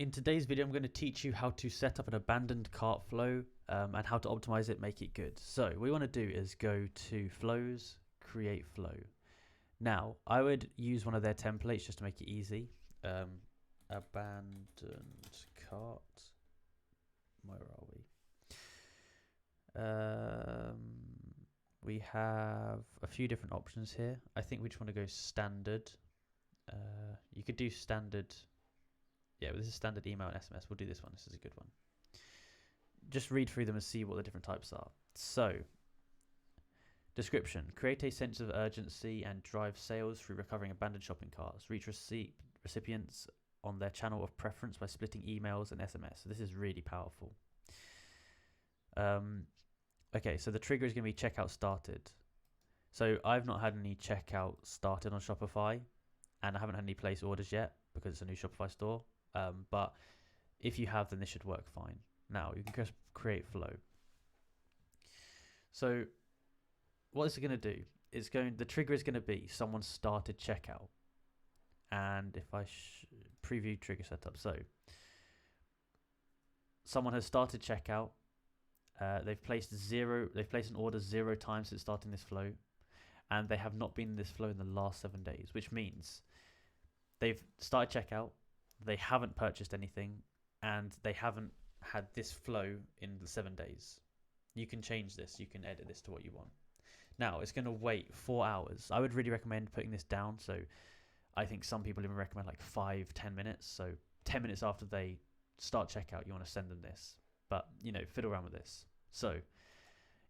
In today's video, I'm going to teach you how to set up an abandoned cart flow and how to optimize it, make it good. So what we want to do is go to flows, create flow. Now, I would use one of their templates just to make it easy. Abandoned cart. Where are we? We have a few different options here. I think we just want to go standard. You could do standard. Yeah, this is standard email and SMS. We'll do this one. This is a good one. Just read through them and see what the different types are. So, description. Create a sense of urgency and drive sales through recovering abandoned shopping carts. Reach recipients on their channel of preference by splitting emails and SMS. So this is really powerful. Okay, so the trigger is going to be checkout started. So I've not had any checkout started on Shopify, and I haven't had any place orders yet because it's a new Shopify store. But if you have, then this should work fine. Now you can just create flow. So what this is going to do is the trigger is going to be someone started checkout. And if I preview trigger setup, so someone has started checkout. They've placed an order 0 times since starting this flow, and they have not been in this flow in the last 7 days, which means they've started checkout, they haven't purchased anything, and they haven't had this flow in the 7 days. You can change this, you can edit this to what you want. Now it's going to wait 4 hours. I would really recommend putting this down. So I think some people even recommend like 5-10 minutes. So 10 minutes after they start checkout, you want to send them this. But, fiddle around with this. So,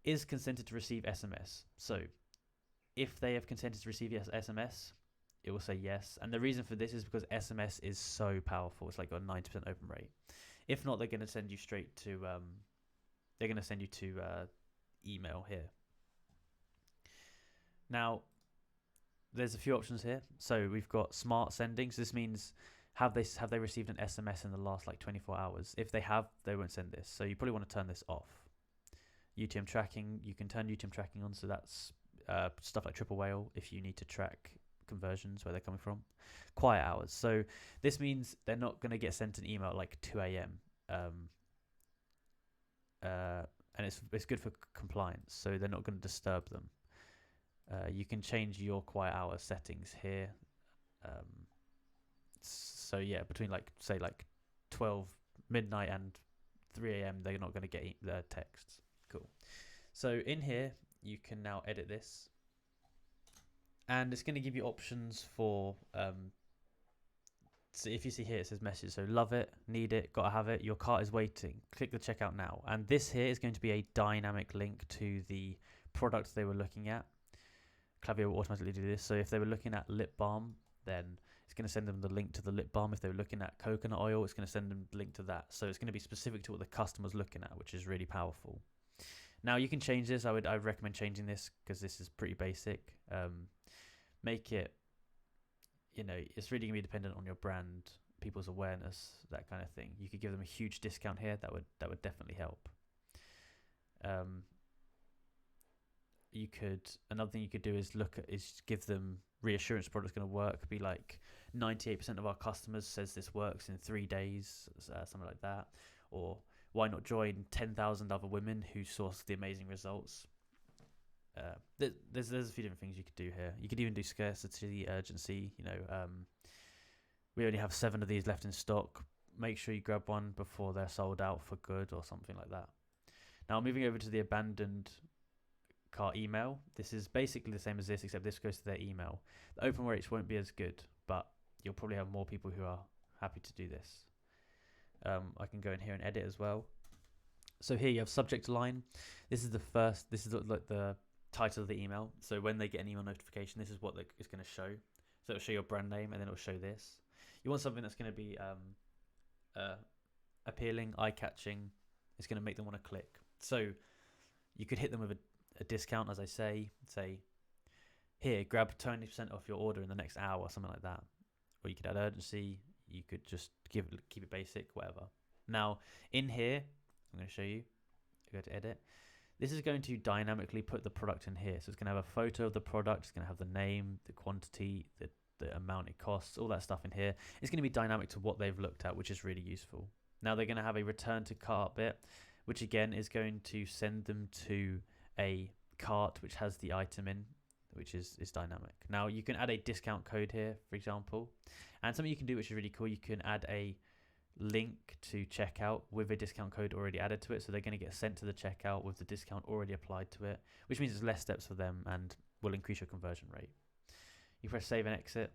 is consented to receive SMS. So, if they have consented to receive SMS, it will say yes. And the reason for this is because SMS is so powerful. It's like got a 90% open rate. If not, they're going to send you straight to, email here. Now, there's a few options here. So we've got smart sending. So this means have they received an SMS in the last 24 hours? If they have, they won't send this. So you probably want to turn this off. UTM tracking, you can turn UTM tracking on. So that's stuff like triple whale if you need to track conversions where they're coming from. Quiet hours. So this means they're not going to get sent an email at like 2 a.m. And it's good for compliance. So they're not going to disturb them. You can change your quiet hour settings here. So yeah, between say 12 midnight and 3 a.m. they're not going to get their texts. Cool. So in here you can now edit this, and it's going to give you options for so if you see here it says message, so love it, need it, gotta have it, your cart is waiting, click the checkout now. And this here is going to be a dynamic link to the product they were looking at. Klaviyo will automatically do this. So if they were looking at lip balm, then it's going to send them the link to the lip balm. If they were looking at coconut oil, it's going to send them the link to that. So it's going to be specific to what the customer's looking at, which is really powerful. Now you can change this. I would recommend changing this because this is pretty basic. Make it, it's really going to be dependent on your brand, people's awareness, that kind of thing. You could give them a huge discount here. That would definitely help. Another thing you could do is give them reassurance the product's going to work. Be like 98% of our customers says this works in 3 days, something like that. Or why not join 10,000 other women who source the amazing results? There's a few different things you could do here. You could even do scarcity, urgency. We only have 7 of these left in stock. Make sure you grab one before they're sold out for good or something like that. Now moving over to the abandoned cart email. This is basically the same as this, except this goes to their email. The open rates won't be as good, but you'll probably have more people who are happy to do this. I can go in here and edit as well. So here you have subject line. This is like the title of the email. So when they get an email notification, this is what it's going to show. So it'll show your brand name, and then it'll show this. You want something that's going to be appealing, eye-catching. It's going to make them want to click. So you could hit them with a discount, as I say here, grab 20% off your order in the next hour, something like that. Or you could add urgency. You could just keep it basic, whatever. Now in here, I'm going to show you. Go to edit. This is going to dynamically put the product in here. So it's going to have a photo of the product. It's going to have the name, the quantity, the the amount it costs, all that stuff in here. It's going to be dynamic to what they've looked at, which is really useful. Now they're going to have a return to cart bit, which again is going to send them to a cart which has the item in, which is dynamic. Now you can add a discount code here, for example, and something you can do which is really cool, you can add a link to checkout with a discount code already added to it, so they're going to get sent to the checkout with the discount already applied to it, which means it's less steps for them and will increase your conversion rate. You press save and exit.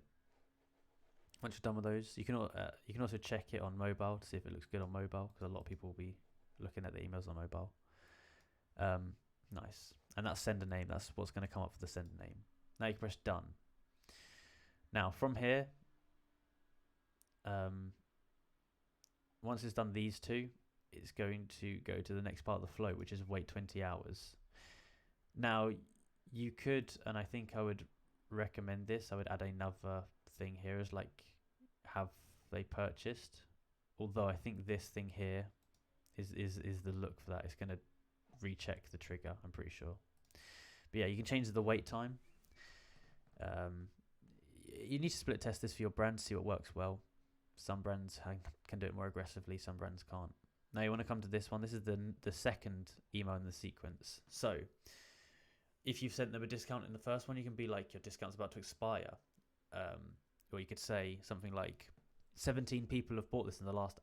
Once you're done with those, you can also check it on mobile to see if it looks good on mobile, because a lot of people will be looking at the emails on mobile. Nice. And that's sender name. That's what's going to come up for the sender name. Now you can press done. Now from here, once it's done these two, it's going to go to the next part of the flow, which is wait 20 hours. Now you could, and I think I would recommend this, I would add another thing here as like, have they purchased? Although I think this thing here is the look for that. It's going to recheck the trigger, I'm pretty sure. But yeah, you can change the wait time. You need to split test this for your brand to see what works well. Some brands can do it more aggressively, some brands can't. Now you want to come to this one. This is the second email in the sequence. So if you've sent them a discount in the first one, you can be like, your discount's about to expire. Or you could say something like 17 people have bought this in the last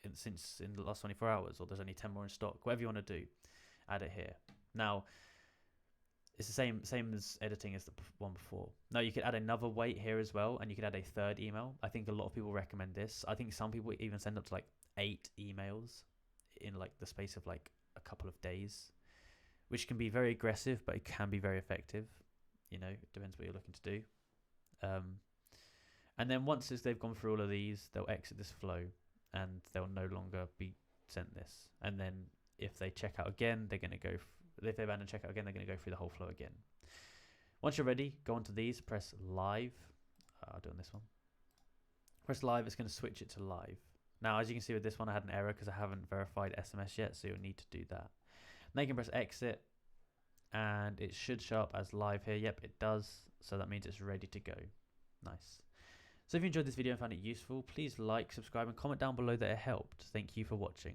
24 hours, or there's only 10 more in stock. Whatever you want to do, add it here. Now it's the same as editing as the one before. Now you could add another wait here as well, and you could add a third email. I think a lot of people recommend this. I think some people even send up to like 8 emails in like the space of like a couple of days, which can be very aggressive, but it can be very effective. You know, it depends what you're looking to do. And then once they've gone through all of these, they'll exit this flow and they'll no longer be sent this. And then if they check out again, they're going to go, if they abandon checkout again, they're going to go through the whole flow again. Once you're ready, go onto these, press live. I'll do on this one. Press live, it's going to switch it to live. Now, as you can see with this one, I had an error because I haven't verified SMS yet, so you'll need to do that. Now you can press exit, and it should show up as live here. Yep, it does. So that means it's ready to go. Nice. So if you enjoyed this video and found it useful, please like, subscribe, and comment down below that it helped. Thank you for watching.